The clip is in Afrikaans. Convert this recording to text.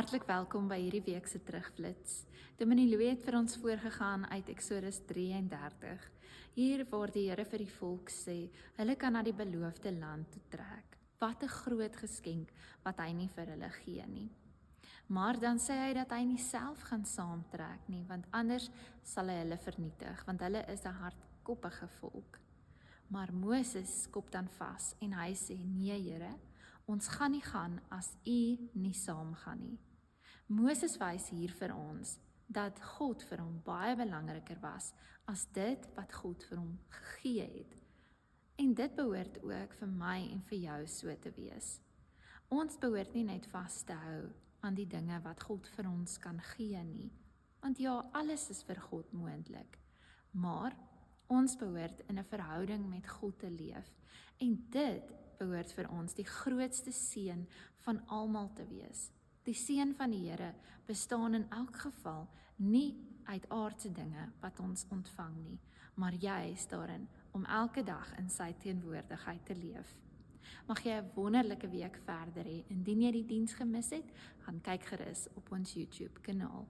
Hartlik welkom by hierdie week se terugflits. Dominee Louis het vir ons voorgegaan uit Eksodus 33. Hier waar die Here vir die volk sê, hulle kan na die beloofde land toe trek. Wat 'n groot geskenk wat hy nie vir hulle gee nie. Maar dan sê hy dat hy nie self gaan saamtrek nie, want anders sal hy hulle vernietig, want hulle is 'n hardkoppige volk. Maar Moses skop dan vas en hy sê, nee Here, ons gaan nie gaan as u nie saamgaan nie. Moses wys hier vir ons dat God vir hom baie belangriker was as dit wat God vir hom gegee het. En dit behoort ook vir my en vir jou so te wees. Ons behoort nie net vas te hou aan die dinge wat God vir ons kan gee nie, want ja, alles is vir God moontlik. Maar ons behoort in 'n verhouding met God te leef en dit behoort vir ons die grootste seën van almal te wees. Die seën van die Here bestaan in elk geval nie uit aardse dinge wat ons ontvang nie, maar juis daarin om elke dag in sy teenwoordigheid te leef. Mag jy 'n wonderlike week verder hê. Indien jy die diens gemis het, gaan kyk gerus op ons YouTube kanaal.